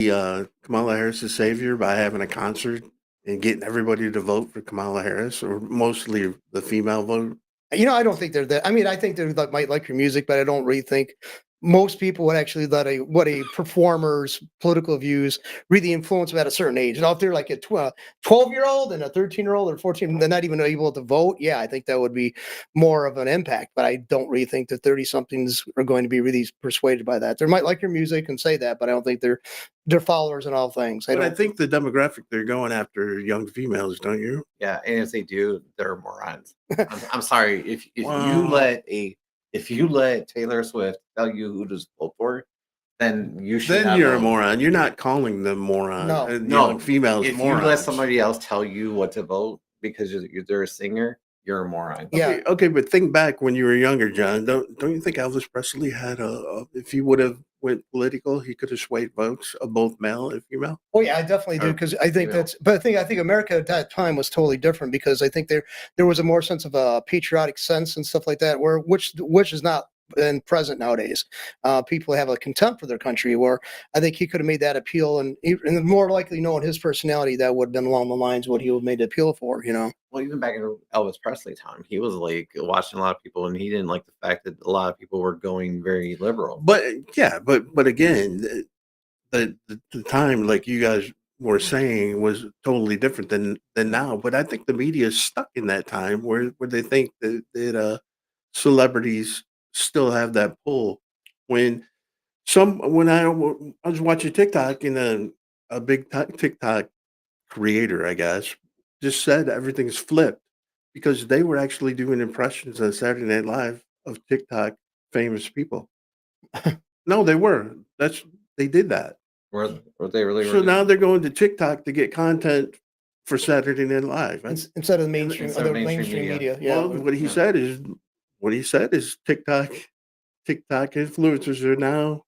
Kamala Harris's savior by having a concert and getting everybody to vote for Kamala Harris, or mostly the female vote? I don't think they're that. I mean, I think they might like your music, but I don't really think most people would actually let a performer's political views really influence them at a certain age. And if they're like a 12-year-old and a 13-year-old or 14, they're not even able to vote. Yeah, I think that would be more of an impact. But I don't really think that 30 somethings are going to be really persuaded by that. They might like your music and say that, but I don't think they're followers in all things. I But I don't. think the demographic they're going after young females, don't you? Yeah, and if they do, they're morons. I'm sorry Wow. if you let Taylor Swift tell you who to vote for, then you should Then not you're a vote. moron. You're not calling them moron, No. young No, females if you let morons. somebody else tell you what to vote because they're a singer, you're a moron. Yeah. Okay, but think back when you were younger, John. Don't you think Elvis Presley had if he would have went political, he could have swayed votes of both male and female? Oh yeah, I definitely do Or because I think Female. that's. But I think America at that time was totally different because I think there was a more sense of a patriotic sense and stuff like that, where which is not and present nowadays. People have a contempt for their country. Where I think he could have made that appeal, and more likely knowing his personality, that would have been along the lines of what he would have made the appeal for. Well, even back in Elvis Presley time, he was like watching a lot of people, and he didn't like the fact that a lot of people were going very liberal. But yeah, but again, the time, like you guys were saying, was totally different than now. But I think the media is stuck in that time where they think that celebrities still have that pull. When I was watching TikTok, and a big TikTok creator, I guess, just said everything's flipped because they were actually doing impressions on Saturday Night Live of TikTok famous people. No, they were. They did that. Were they really? So now they're going to TikTok to get content for Saturday Night Live. Instead of the mainstream, Instead of other mainstream mainstream media. media. Yeah. Well, what he said is TikTok influencers are now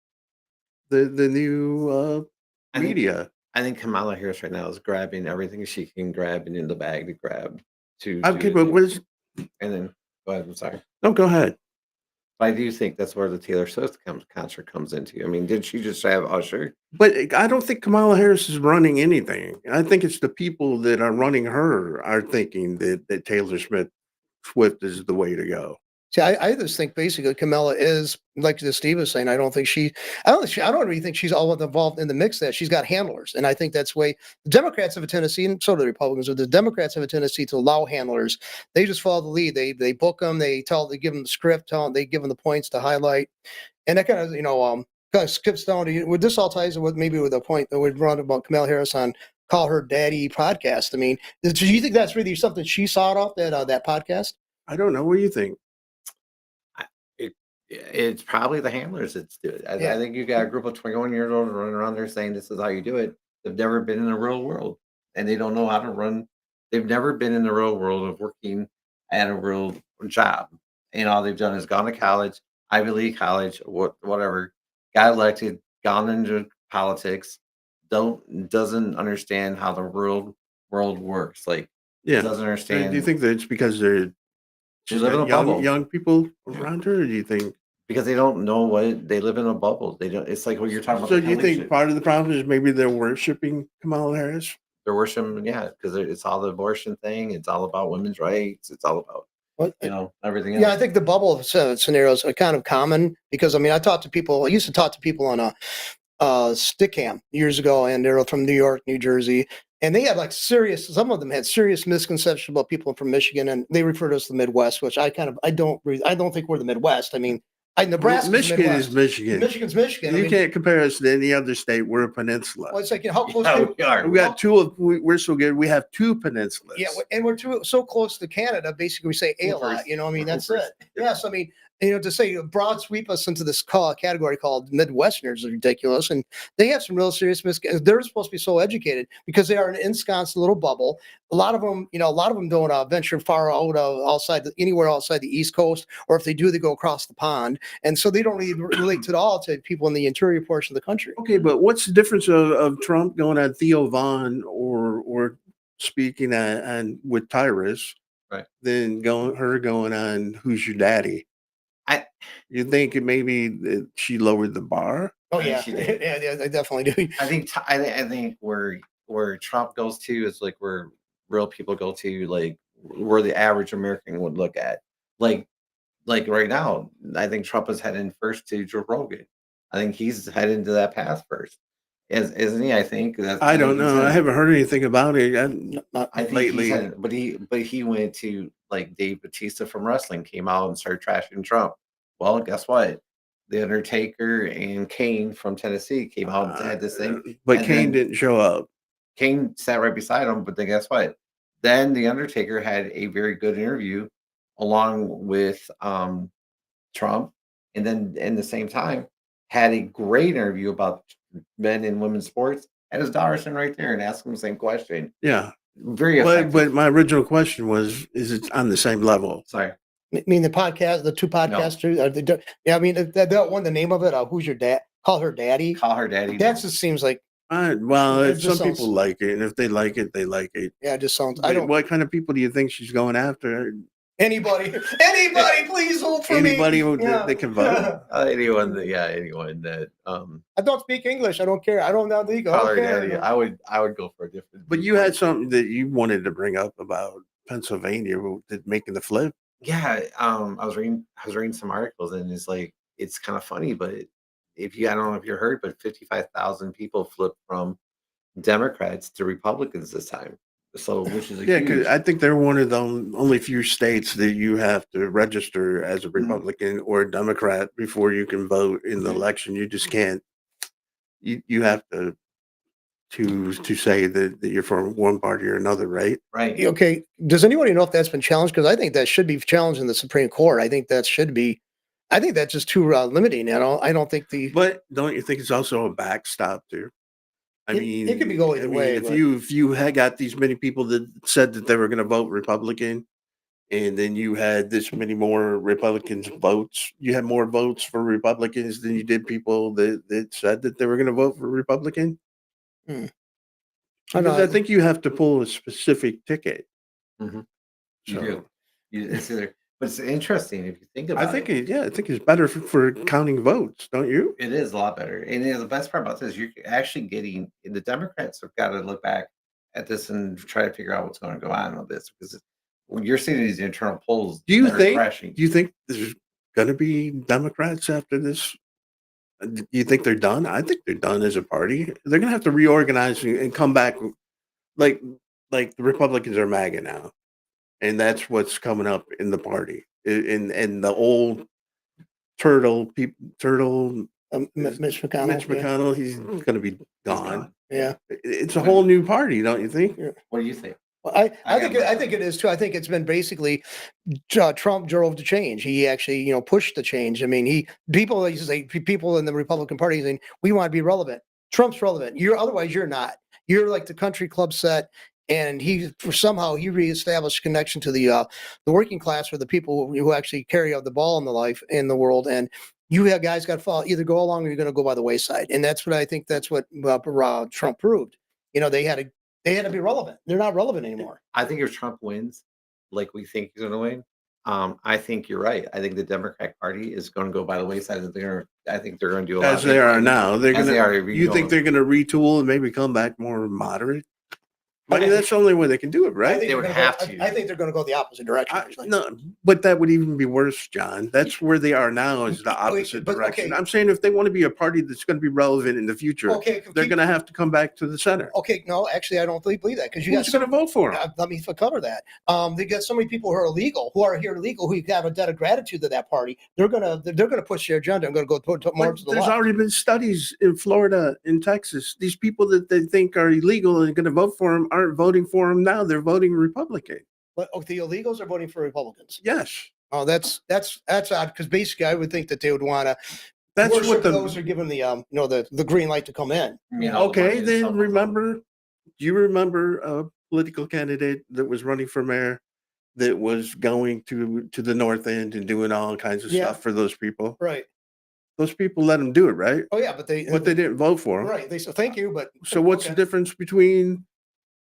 the new I think media. I think Kamala Harris right now is grabbing everything she can grab in the bag to grab to Okay, do but it. what is? And then go ahead. I'm sorry. No, go ahead. But I do think that's where the Taylor Swift concert comes into. I mean, did she just have Usher? But I don't think Kamala Harris is running anything. I think it's the people that are running her are thinking that Taylor Swift is the way to go. See, I just think basically Kamala is like Steve was saying. I don't really think she's all involved in the mix. That she's got handlers, and I think that's way the Democrats have a tendency, and so do the Republicans. Or the Democrats have a tendency to allow handlers. They just follow the lead. They book them. They give them the script. They give them the points to highlight, and that kind of kind of skips down to with this all ties with maybe with a point that we've run about Kamala Harris on Call Her Daddy podcast. I mean, do you think that's really something she sought off that podcast? I don't know. What do you think? It's probably the handlers that's do it. I think you got a group of 21-year-olds running around there saying this is how you do it. They've never been in the real world, and they don't know how to run. They've never been in the real world of working at a real job. And all they've done is gone to college, Ivy League college, whatever, got elected, gone into politics, doesn't understand how the real world works. Like, Yeah. doesn't Do understand. you think that it's because They she's live in got a bubble. young people around her, or do you think? Because they don't know they live in a bubble. They don't. It's like what you're talking about. So The do you Kelly think shit. part of the problem is maybe they're worshiping Kamala Harris? They're worshiping, yeah, because it's all the abortion thing. It's all about women's rights. It's all about everything else. Yeah, I think the bubble scenarios are kind of common because I mean, I used to talk to people on a stick cam years ago, and they're from New York, New Jersey, and they had like some of them had serious misconceptions about people from Michigan, and they refer to us as the Midwest, which I don't think we're the Midwest. I mean, Nebraska's Michigan Midwest. is Michigan. Michigan's Michigan. You can't compare us to any other state. We're a peninsula. Well, it's like how close we are. We got we're so good. We have two peninsulas. Yeah, and we're so close to Canada. Basically, we say a lot. I mean, that's it. Yes, I mean, to say broad sweep us into this category called Midwesterners is ridiculous. And they have some real serious they're supposed to be so educated because they are an ensconced little bubble. A lot of them, don't venture far out anywhere outside the East Coast, or if they do, they go across the pond, and so they don't really relate at all to people in the interior portion of the country. Okay, but what's the difference of Trump going on Theo Vaughn or speaking on with Tyrus, right? Than going on Who's Your Daddy? I You think maybe that she lowered the bar? Oh I think yeah, she did. yeah, I definitely do. I think where Trump goes to is like where real people go to, like where the average American would look at. Like like right now, I think Trump is heading first to Joe Rogan. I think he's heading to that path first. Isn't he? I I think don't he's know. I heading. haven't heard anything about it Not, I think he's lately. heading, but he went to like Dave Batista from wrestling came out and started trashing Trump. Well, guess what? The Undertaker and Kane from Tennessee came out and Uh, had this thing, but and Kane then didn't show up. Kane sat right beside him, but then guess what? Then the Undertaker had a very good interview along with Trump, and then in the same time had a great interview about men and women's sports. Had his daughter sitting right there and asked him the same question. Yeah. Very But effective. my original question was, is it on the same level? Sorry, I mean, the podcast, the two podcasts, too. Yeah, I mean, that one, the name of it, who's your dad? Call her daddy. call her daddy. That just seems like Well, it if just some people sounds. like it, and if they like it, they like it. Yeah, it just sounds. I But don't. what kind of people do you think she's going after? Anybody, please vote for Anybody me. that can vote? Anyone that I don't speak English. I don't care. I don't know legal. I call don't her care. daddy. I would go for a different. But you had viewpoint. something that you wanted to bring up about Pennsylvania making the flip. Yeah, I was reading some articles and it's like it's kind of funny, but if you I don't know if you heard, but 55,000 people flipped from Democrats to Republicans this time. So which is a Yeah, because huge. I think they're one of the only few states that you have to register as a Mhm. Republican or a Democrat before you can vote in the Mhm. election. You just can't. You have to choose to say that you're from one party or another, right? Right. Okay. Does anybody know if that's been challenged? Because I think that should be challenged in the Supreme Court. I think that should be. I think that's just too limiting. I don't think the. But don't you think it's also a backstop too? It could be go either way, if but- you had got these many people that said that they were going to vote Republican, and then you had this many more Republicans votes, you had more votes for Republicans than you did people that said that they were going to vote for Republican. I Because know. I think you have to pull a specific ticket. Mhm. You So do. It's either, but it's interesting if you think about I think it. I think it's better for counting votes, don't you? It is a lot better. And the best part about this, you're actually getting the Democrats have got to look back at this and try to figure out what's going to go on with this because when you're seeing these internal polls Do you that are think? crashing. Do you think there's going to be Democrats after this? Do you think they're done? I think they're done as a party. They're going to have to reorganize and come back like like the Republicans are MAGA now, and that's what's coming up in the party. In the old turtle Mitch McConnell. Mitch yeah. McConnell, he's going to be He's gone. Yeah. It's a whole new party, don't you think? What do you think? Well, I I think it is too. I think it's been basically Trump drove the change. He actually, pushed the change. I mean, people used to say people in the Republican Party saying we want to be relevant. Trump's relevant. Otherwise you're not. You're like the country club set, and somehow he reestablished connection to the working class or the people who actually carry out the ball in the life in the world. And you have guys got to follow either go along or you're going to go by the wayside. And that's what I think. That's what Trump proved. They had to be relevant. They're not relevant anymore. I think if Trump wins, like we think he's going to win, I think you're right. I think the Democratic Party is going to go by the wayside. I think they're going to do a lot As they are now, they're As going they are, to. You think they're going to retool and maybe come back more moderate? I mean, that's the only way they can do it, I right? think They would they're have gonna go- to. I think they're going to go the opposite direction. Actually. No, but that would even be worse, John. That's where they are now is the opposite but, direction. okay. I'm saying if they want to be a party that's going to be relevant in the future, Okay, they're going to have to come back to the center. Okay, no, actually, I don't believe that because you got Who's going to vote for them? Let me cover that. They got so many people who are illegal, who are here illegal, who have a debt of gratitude to that party. They're gonna push their agenda and going to go put more to the There's left. already been studies in Florida, in Texas. These people that they think are illegal and going to vote for them aren't voting for them now. They're voting Republican. But the illegals are voting for Republicans. Yes. Oh, that's odd because basically I would think that they would want to. That's worship what those are given the the green light to come in. Okay, then remember, do you remember a political candidate that was running for mayor that was going to the North End and doing all kinds of Yeah. stuff for those people? Right. Those people let him do it, right? Oh yeah, but they didn't vote for him. right. They said thank you, but So what's okay. the difference between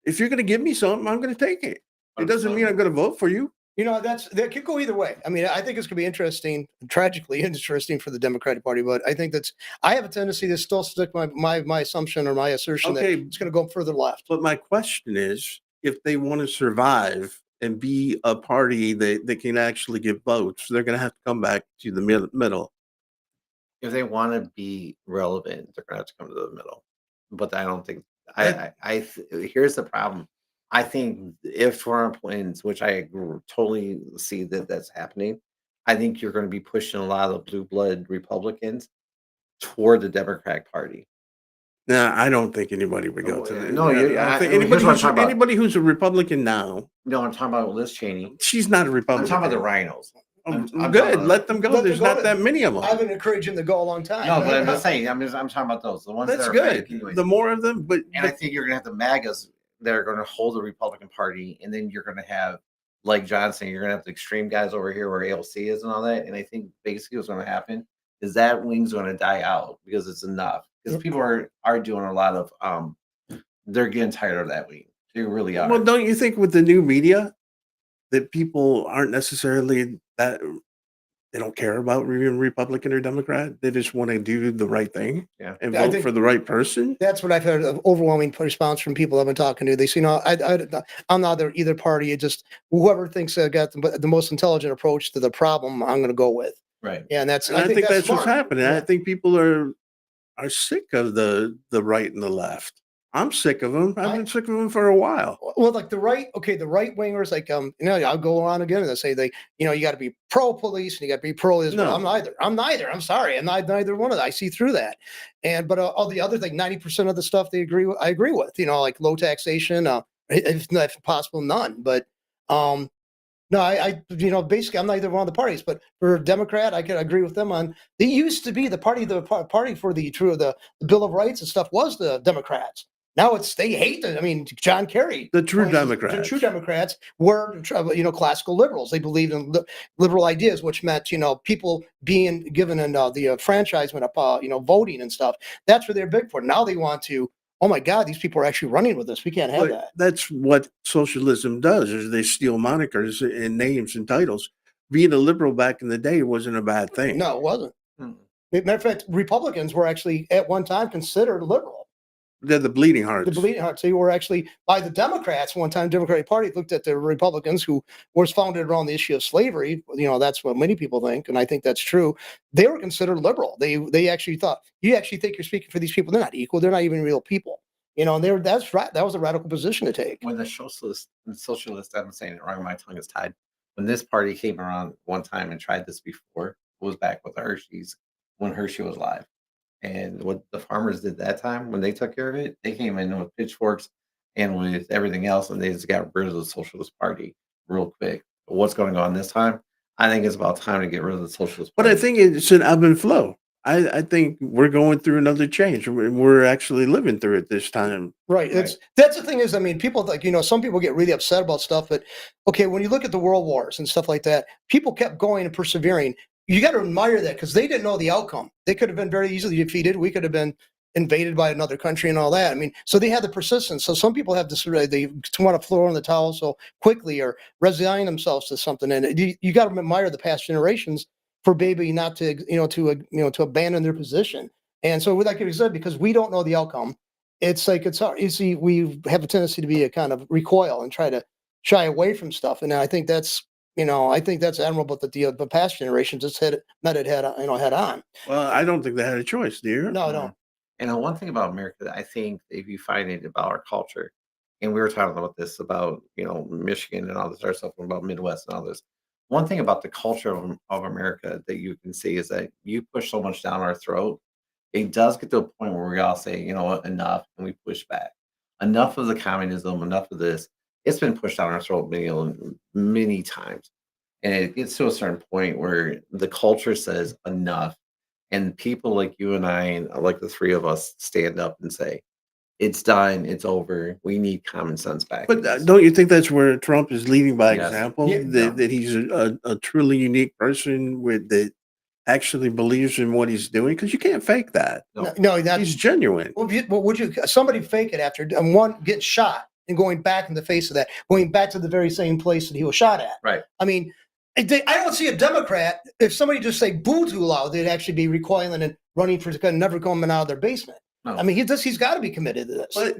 if you're going to give me something, I'm going to take it. It doesn't mean I'm going to vote for you. That could go either way. I mean, I think it's going to be interesting, tragically interesting for the Democratic Party, but I have a tendency to still stick my assumption or my assertion that Okay, it's going to go further left. but my question is, if they want to survive and be a party that can actually get votes, they're going to have to come back to the middle. If they want to be relevant, they're gonna have to come to the middle. But I don't think here's the problem. I think if Trump wins, which totally see that that's happening, I think you're going to be pushing a lot of blue blood Republicans toward the Democratic Party. No, I don't think anybody would go to that. No, I don't think here's what I'm talking about. anybody who's a Republican now, No, I'm talking about Liz Cheney. she's not a I'm Republican. talking about the rhinos. I'm Good, talking let them go. Let them There's go not to- that many of them. I've been encouraging them to go a long time. No, but I'm just saying. I'm talking about those, the ones That's that are good. continuing. The more of them, but And I think you're gonna have the MAGAs that are gonna hold the Republican Party, and then you're gonna have, like Johnson, you're gonna have the extreme guys over here where AOC is and all that. And I think basically what's gonna happen is that wing's gonna die out because it's enough. Because people are doing a lot of they're getting tired of that wing. They really are. well, don't you think with the new media that people aren't necessarily that they don't care about being Republican or Democrat? They just want to do the right thing Yeah. and I vote think- for the right person. That's what I've heard of overwhelming response from people I've been talking to. They say, no, I'm not either party. It just whoever thinks I got the most intelligent approach to the problem, I'm going to go with. Right. Yeah, and that's And I think that's what's smart. happening. Yeah. I think people are sick of the right and the left. I'm sick of them. I've been sick of them for a while. Well, like the right wingers, like I'll go on again and say you got to be pro police and you got to be pro Israel. No. I'm neither. I'm sorry, I'm neither one of that. I see through that, but all the other thing, 90% of the stuff I agree with. Like low taxation, if possible, none. But no, I basically I'm neither one of the parties. But for Democrat, I can agree with them on. They used to be the party for the Bill of Rights and stuff was the Democrats. Now they hate it. I mean, John Kerry, The true the Democrats. true Democrats were, classical liberals. They believed in liberal ideas, which meant, people being given the enfranchisement of, voting and stuff. That's what they're big for. Now they want to. Oh my God, these people are actually running with this. We can't have But that. that's what socialism does: is they steal monikers and names and titles. Being a liberal back in the day wasn't a bad thing. No, it wasn't. Mm. Matter of fact, Republicans were actually at one time considered liberal. They're the bleeding hearts. The bleeding hearts. They were actually by the Democrats one time. Democratic Party looked at the Republicans, who was founded around the issue of slavery. That's what many people think, and I think that's true. They were considered liberal. They actually thought, you actually think you're speaking for these people? They're not equal. They're not even real people. That's right. That was a radical position to take. When the socialist, I'm saying it wrong, my tongue is tied. When this party came around one time and tried this before, it was back with the Hershey's when Hershey was live. And what the farmers did that time when they took care of it, they came in with pitchforks and with everything else, and they just got rid of the Socialist Party real quick. But what's going on this time? I think it's about time to get rid of the Socialist But Party. I think it's an ebb and flow. I think we're going through another change. We're actually living through it this time. Right. Right. That's the thing is, I mean, people some people get really upset about stuff, but okay, when you look at the world wars and stuff like that, people kept going and persevering. You got to admire that because they didn't know the outcome. They could have been very easily defeated. We could have been invaded by another country and all that. I mean, so they had the persistence. So some people have this, they want to throw in the towel so quickly or resign themselves to something. And you got to admire the past generations for maybe not to, to abandon their position. And so like you said, because we don't know the outcome, it's like, it's hard. You see, we have a tendency to be a kind of recoil and try to shy away from stuff. And I think that's admirable that the past generations just met it head on. Well, I don't think they had a choice, dear. No, no. And the one thing about America that I think if you find it about our culture, and we were talking about this about, Michigan and all this other stuff about Midwest and all this. One thing about the culture of America that you can see is that you push so much down our throat, it does get to a point where we all say, you know what, enough, and we push back. Enough of the communism, enough of this. It's been pushed down our throat many times. And it gets to a certain point where the culture says enough. And people like you and I, and like the three of us, stand up and say, it's done, it's over. We need common sense back. But in this. don't you think that's where Trump is leading by Yes. example? Yeah. That he's a truly unique person that actually believes in what he's doing? Because you can't fake that. No. No, that's He's genuine. well, would you somebody fake it after one getting shot and going back in the face of that, going back to the very same place that he was shot at. Right. I mean, I don't see a Democrat, if somebody just say boo too loud, they'd actually be recoiling and running for never coming out of their basement. No. I mean, he's got to be committed to this. But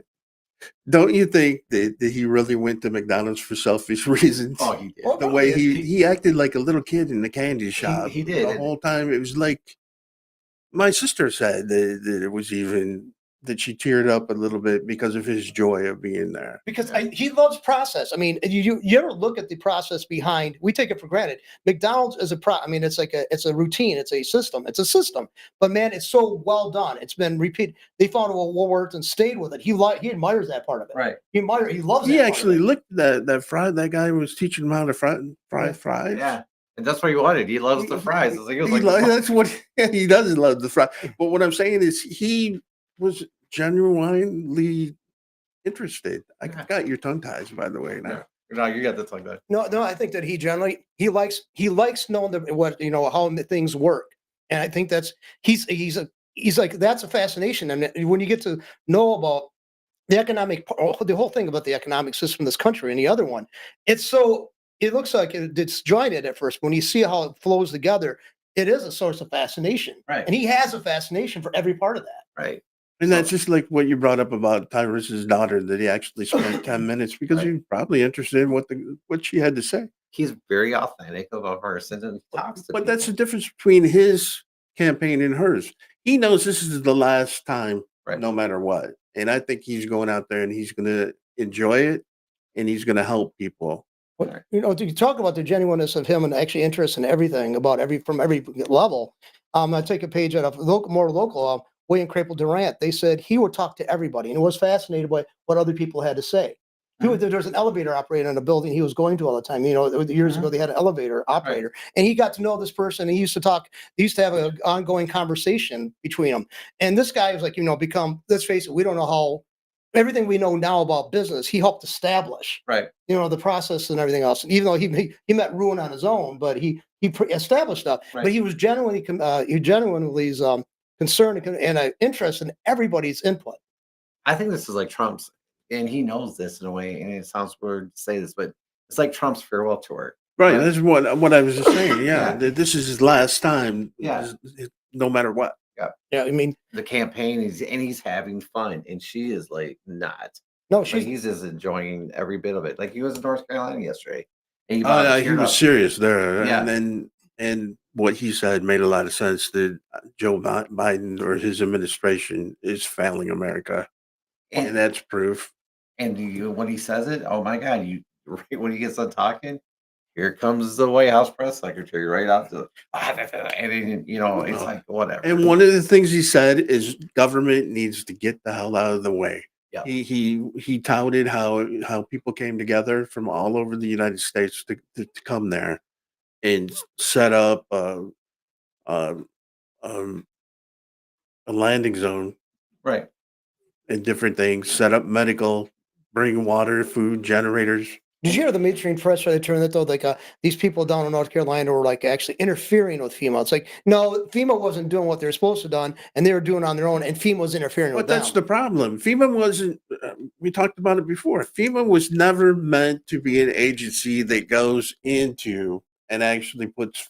don't you think that he really went to McDonald's for selfish reasons? Oh, he did. Well, The way probably he acted like a little kid in the candy shop. he did. The whole time. It was like my sister said that it was even that she teared up a little bit because of his joy of being there. Because he loves process. I mean, you ever look at the process behind? We take it for granted. McDonald's is I mean, it's a routine. It's a system. It's a system. But man, it's so well done. It's been repeated. They found what worked and stayed with it. He admires that part of it. Right. He loves. He that actually part of it. looked at that fry. That guy was teaching him how to fry fries. Yeah. And that's what he wanted. He loves the fries. It's like, he was like, That's what he does love the fry. But what I'm saying is he was genuinely interested. I got your tongue ties, by the way. Now. no, you got this like that. No, I think that he likes knowing what how things work, and I think that's he's like that's a fascination. And when you get to know about the the whole thing about the economic system of this country and the other one, it looks like it's disjointed at first. When you see how it flows together, it is a source of fascination. Right. And he has a fascination for every part of that. Right. And that's just like what you brought up about Tyrus's daughter, that he actually spent 10 minutes because he was probably interested in what she had to say. He's very authentic about her and talks to But that's the people. difference between his campaign and hers. He knows this is the last time, Right. no matter what. And I think he's going out there and he's going to enjoy it and he's going to help people. But, to talk about the genuineness of him and actually interest in everything from every level. I take a page out of more local. William Crapel Durant. They said he would talk to everybody and was fascinated by what other people had to say. There was an elevator operator in a building he was going to all the time. Years ago they had an elevator operator, and he got to know this person. And he used to talk. They used to have an ongoing conversation between them. And this guy was like, let's face it, we don't know how. Everything we know now about business, he helped establish. Right. The process and everything else. And even though he met ruin on his own, but he established stuff. Right. But he was genuinely concerned and interest in everybody's input. I think this is like Trump's, and he knows this in a way, and it sounds weird to say this, but it's like Trump's farewell tour. Right. That's what I was just saying. Yeah. Yeah. This is his last time. Yeah. No matter what. Yeah. I mean, The campaign he's having fun, and she is like not. no, But he's just enjoying every bit of it. Like he was in North Carolina yesterday. And He teared was up. serious there. Yeah. And what he said made a lot of sense, that Joe Biden or his administration is failing America. And that's proof. And when he says it, oh my God, right when he gets done talking, here comes the White House press secretary right out to, and then, it's like whatever. And one of the things he said is government needs to get the hell out of the way. Yeah. He touted how people came together from all over the United States to come there and set up a landing zone, Right. and different things, set up medical, bring water, food, generators. did you hear the mainstream press where they turned it though? Like these people down in North Carolina were like actually interfering with FEMA. It's like, no, FEMA wasn't doing what they were supposed to done, and they were doing it on their own, and FEMA was interfering with But that's them. the problem. FEMA wasn't, we talked about it before. FEMA was never meant to be an agency that goes into and actually puts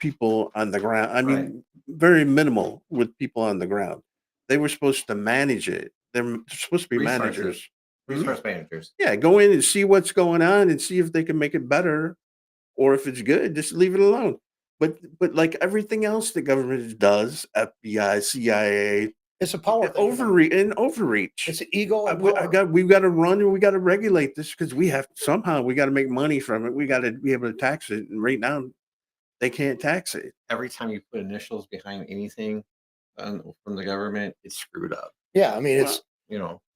people on the ground. I mean, very minimal with people on the ground. They were supposed to manage it. They're supposed to be Resources. managers. Resource managers. Yeah, go in and see what's going on and see if they can make it better, or if it's good, just leave it alone. But like everything else the government does, FBI, CIA, It's a power thing. overreach. It's an ego and power. We've got to run and we got to regulate this because we got to make money from it. We got to be able to tax it. And right now, they can't tax it. Every time you put initials behind anything from the government, it's screwed up. Yeah, I mean, it's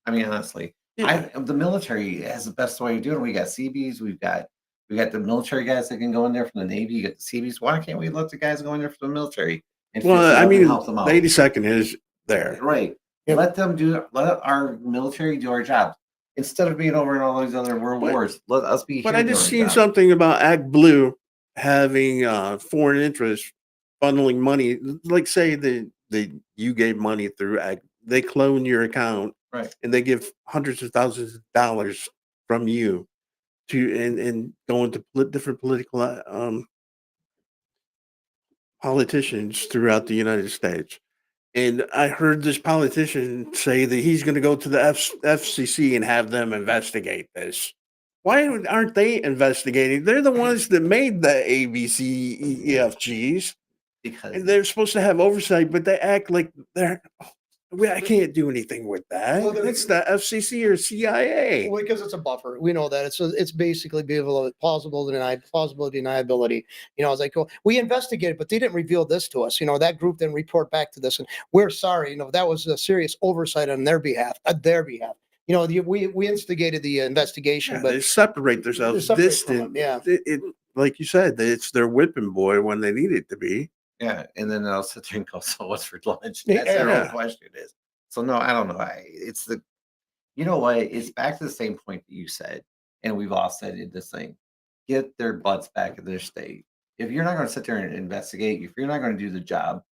Honestly, Yeah. the military has the best way of doing it. We got CBs, we got the military guys that can go in there from the Navy. You got the CBs. Why can't we let the guys go in there from the military and fix it Well, up I and mean, help them out? the 82nd is there. Right. Yep. Let our military do our job instead of being over in all these other world wars. Let us be. But here I just doing our seen job. something about Act Blue having foreign interests funneling money. Like say that you gave money through Act, they clone your account Right. and they give hundreds of thousands of dollars from you to and go into different political politicians throughout the United States. And I heard this politician say that he's going to go to the FCC and have them investigate this. Why aren't they investigating? They're the ones that made the ABCEFGs, Because and they're supposed to have oversight, but they act like I can't do anything with that. Well, It's the FCC or CIA. Well, because it's a buffer. We know that it's basically plausible deniability. It's like, well, we investigated, but they didn't reveal this to us. That group didn't report back to this, and we're sorry. That was a serious oversight on their behalf. We instigated the investigation, Yeah, but they separate themselves separate from distant. it, yeah. It, like you said, it's their whipping boy when they need it to be. yeah, and then they'll sit there and go, "So what's for lunch?" Yeah, That's their yeah. whole question is. So no, I don't know. It's the, you know what? It's back to the same point that you said, and we've all said it. This thing, get their butts back in their state. If you're not going to sit there and investigate, if you're not going to do the job,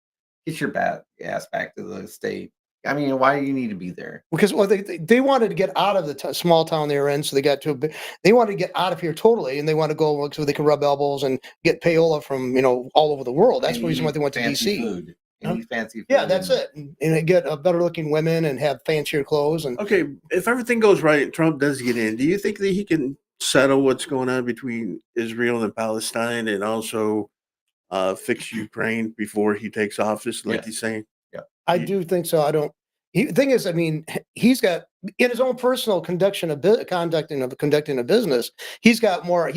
get your ass back to the state. I mean, why do you need to be there? Because they wanted to get out of the small town they were in, so they wanted to get out of here totally, and they want to go so they can rub elbows and get payola from all over the world. That's the reason why they went to fancy DC. Food. And eat fancy food. Yeah, that's it, and they get better looking women and have fancier clothes. And Okay, if everything goes right and Trump does get in, do you think that he can settle what's going on between Israel and Palestine and also fix Ukraine before he takes office, like Yes. he's saying? I do think so. I don't. The thing is, I mean, he's got in his own personal conducting a business. He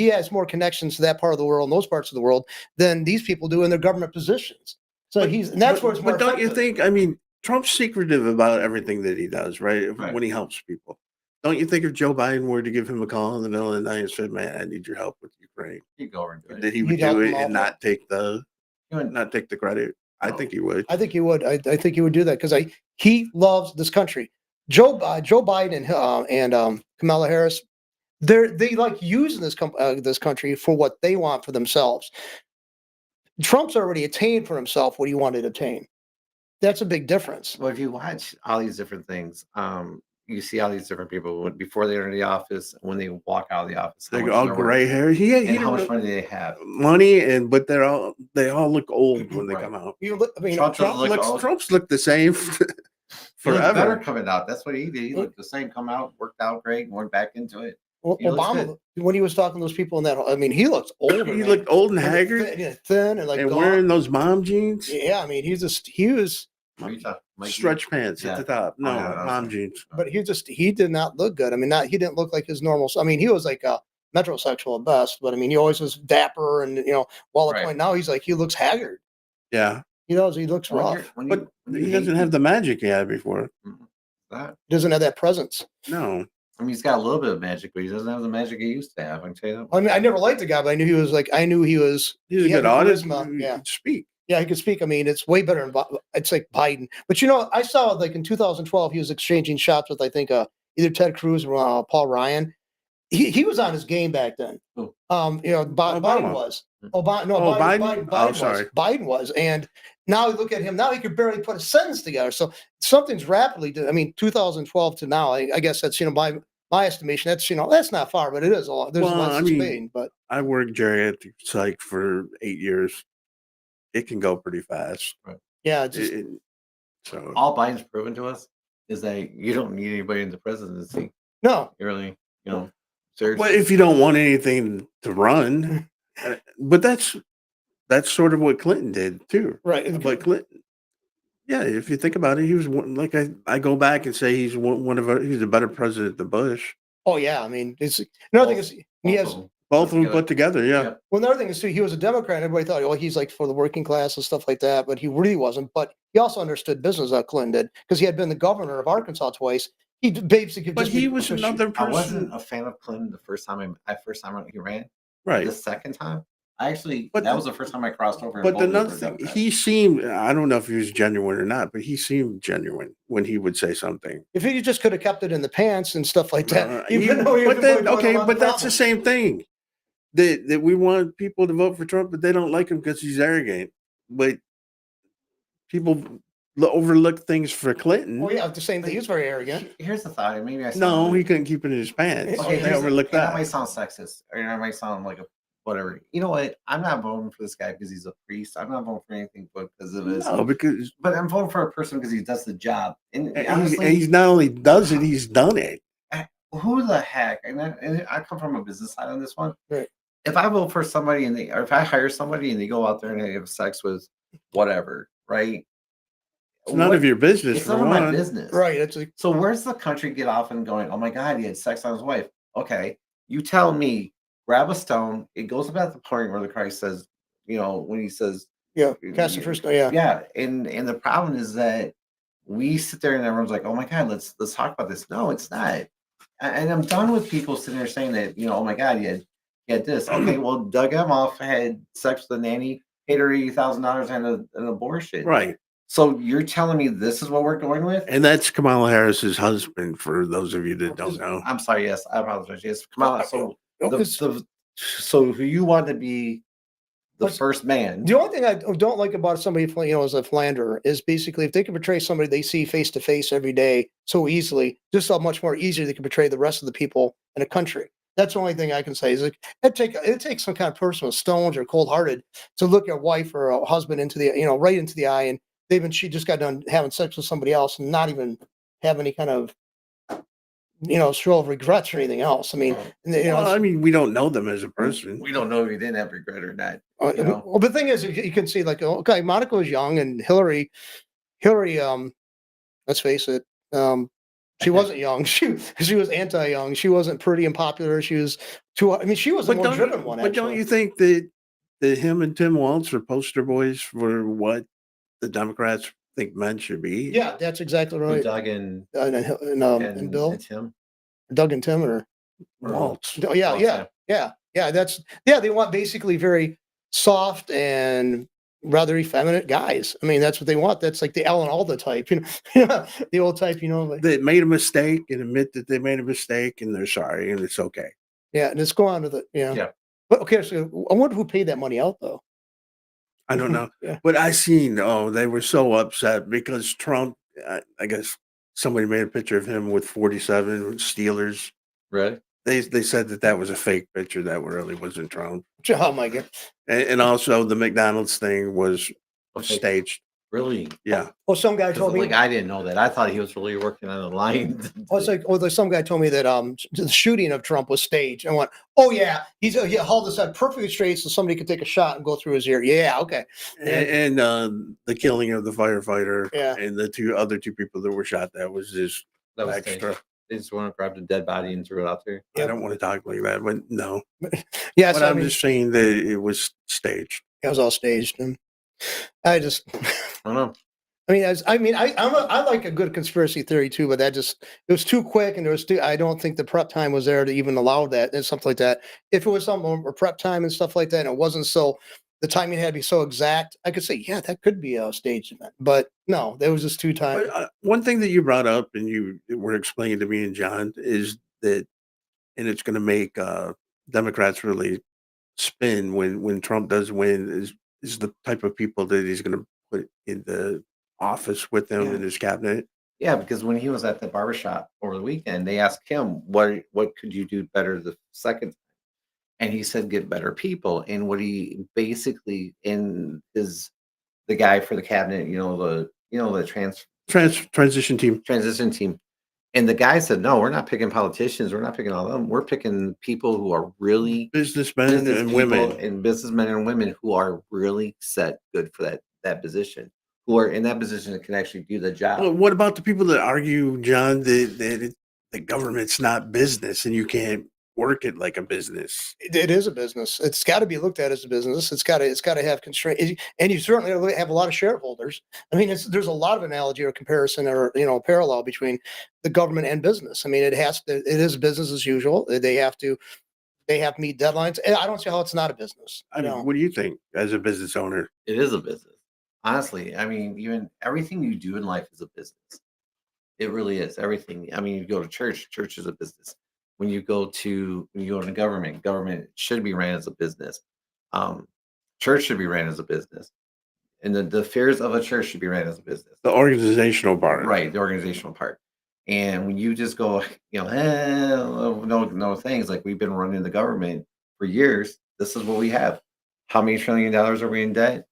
has more connections to that part of the world and those parts of the world than these people do in their government positions. So that's where it's more. But don't you effective. think? I mean, Trump's secretive about everything that he does, right? Right. When he helps people. Don't you think if Joe Biden were to give him a call in the middle of the night and said, "Man, I need your help with Ukraine," You go over and do it. that he would He'd help do him it and out. not take the You wouldn't- credit? I think he would. I think he would. I think he would do that because he loves this country. Joe Biden and Kamala Harris, they like using this country for what they want for themselves. Trump's already attained for himself what he wanted to attain. That's a big difference. Well, if you watch all these different things, you see all these different people before they enter the office, when they walk out of the office, how They're much all they're worth, gray hair. and how much money they have. money, but they all look old when they Right. come out. I mean, Trump doesn't look old. Trump's looked the same He looked forever. better coming out. That's what he did. He looked the same, come out, worked out great, and went back into it. He looks Obama, when he was talking to those people in that, I mean, he looks older. He man. looked old and Like, haggard thin and like and gaunt. wearing those mom jeans, Yeah, I mean, he was, What are you talking- Mikey? stretch pants Yeah. at the top. No, yeah, that's mom right. jeans. but he did not look good. I mean, he didn't look like his normal. I mean, he was like a metrosexual at best, but I mean, he always was dapper and while Right. point now he looks haggard. Yeah, He looks When rough. when but when he hate doesn't have the magic he had before. people, that. Doesn't have that presence. No, I mean, he's got a little bit of magic, but he doesn't have the magic he used to have. I can tell you that. I mean, I never liked the guy, but I knew he was. he's a he had good artist. charisma, He yeah. could speak. Yeah, he could speak. I mean, it's way better than it's like Biden. But I saw like in 2012 he was exchanging shots with I think either Ted Cruz or Paul Ryan. He was on his game back then. Who? Biden Obama. was. Obama, no, Oh, Biden, Biden? Biden, Oh, Biden was. sorry. Biden was. And now look at him. Now he could barely put a sentence together. So something's rapidly. I mean, 2012 to now. I guess that's by my estimation. That's not far, but it is a lot. There's Well, a lot I since mean, Spain, but I worked geriatric psych for 8 years. It can go pretty fast. yeah, it's just, So All Biden's proven to us is that you don't need anybody in the presidency. no. You really, seriously. well, if you don't want anything to run, but that's sort of what Clinton did too. Right. But Clinton, yeah, if you think about it, he was like I go back and say he's he's a better president than Bush. Oh yeah. I mean, it's another thing is he has. Both of them put together, yeah. Yeah. Well, another thing is too, he was a Democrat. And everybody thought, oh, he's like for the working class and stuff like that, but he really wasn't. But he also understood business, Clinton did, because he had been the governor of Arkansas twice. He basically, But he was another I wasn't person, a fan of Clinton the first time he ran. right? The second time, I actually But that was the first time I crossed over. and But voted another for a thing, Democrat. he seemed, I don't know if he was genuine or not, but he seemed genuine when he would say something. If he just could have kept it in the pants and stuff like that, even But though he was then, really okay, going on but the that's the problem. same thing. That we want people to vote for Trump, but they don't like him because he's arrogant. But people overlooked things for Clinton. Oh yeah, the same thing. He was very arrogant. Here's the thought, and maybe I sound No, really- he couldn't keep it in his pants. Okay, They here's overlooked and that that. might sound sexist, or I might sound like a whatever. You know what? I'm not voting for this guy because he's a priest. I'm not voting for anything but because of his. No, because But I'm voting for a person because he does the job. And and honestly, he's not only does it, he's done it. who the heck? And I come from a business side on this one. Right. If I vote for somebody or if I hire somebody and they go out there and they have sex with whatever, right? It's none of your business. It's For none of my one. business. Right. It's like, So where's the country get off and going, oh my God, he had sex on his wife. Okay. You tell me, grab a stone. It goes about the point where the Christ says, when he says, yeah, cast the first. Yeah. yeah. And the problem is that we sit there and everyone's like, oh my God, let's talk about this. No, it's not. And I'm done with people sitting there saying that, oh my God, you had this. Okay, well, Doug Emhoff had sex with a nanny, paid her $80,000 and an abortion. Right. So you're telling me this is what we're going with? And that's Kamala Harris's husband, for those of you that don't know. I'm sorry. Yes, I apologize. Yes, Kamala. So It's- so who you want to be the first man? The only thing I don't like about somebody, as a philanderer, is basically if they can portray somebody they see face to face every day so easily, just how much more easier they can portray the rest of the people in a country. That's the only thing I can say. Is like it takes some kind of person with stones or cold hearted to look a wife or a husband into the right into the eye, and she just got done having sex with somebody else and not even have any kind of thrill of regrets or anything else. I mean, Well, I mean, we don't know them as a person. We don't know if he didn't have regret or not. well, the thing is, you can see like, okay, Monica was young, and Hillary, let's face it, she wasn't young. She was anti-young. She wasn't pretty and popular. She was too. I mean, she was the more driven one. But don't you think that him and Tim Walz are poster boys for what the Democrats think men should be? Yeah, that's exactly right. Doug and Bill, and Tim. Doug and Tim, or Waltz. oh, yeah. They want basically very soft and rather effeminate guys. I mean, that's what they want. That's like the Alan Alda type, the old type, like, They made a mistake and admit that they made a mistake and they're sorry and it's okay. yeah. And let's go on to the Yeah. But okay, so I wonder who paid that money out though. I don't know. Yeah. But I seen, they were so upset because Trump, I guess somebody made a picture of him with 47 Steelers. Really? They said that was a fake picture, that really wasn't Trump. Oh my God. And also the McDonald's thing was staged. Really? Yeah. Well, some guy told me. Like, I didn't know that. I thought he was really working on the line. Some guy told me that the shooting of Trump was staged. I went, oh yeah, he hauled his head perfectly straight so somebody could take a shot and go through his ear. Yeah, okay. And the killing of the firefighter, Yeah. and the other two people that were shot, that was just That was extra. staged. They just want to grab the dead body and throw it out there. I don't want to talk like that, but no. Yeah, But so, I'm just saying that it was staged. it was all staged, and I just. I don't know. I like a good conspiracy theory too, but it was too quick, and I don't think the prep time was there to even allow that and stuff like that. If it was something or prep time and stuff like that, and it wasn't the timing had to be so exact, I could say, yeah, that could be a staged event. But no, there was just too time. But, one thing that you brought up and you were explaining to me and John is that, and it's going to make Democrats really spin when Trump does win, is the type of people that he's going to put in the office with him in his cabinet. Yeah, because when he was at the barbershop over the weekend, they asked him, what could you do better the second time? And he said, get better people. And what he basically the guy for the cabinet, the Transition team. transition team. And the guy said, no, we're not picking politicians. We're not picking all of them. We're picking people who are really Businessmen business and people women. and businessmen and women who are really set good for that position, who are in that position that can actually do the job. Well, what about the people that argue, John, that the government's not business and you can't work it like a business? It is a business. It's got to be looked at as a business. It's got to have constraint, and you certainly have a lot of shareholders. I mean, there's a lot of analogy or comparison or parallel between the government and business. I mean, it is business as usual. They have to meet deadlines. And I don't see how it's not a business. I mean, what do you think as a business owner? It is a business. Honestly, I mean, even everything you do in life is a business. It really is. Everything. I mean, you go to church is a business. When you go to government should be ran as a business. Church should be ran as a business. And the affairs of a church should be ran as a business. The organizational part. Right, the organizational part. And when you just go, no things like we've been running the government for years. This is what we have. How many $1 trillion are we in debt?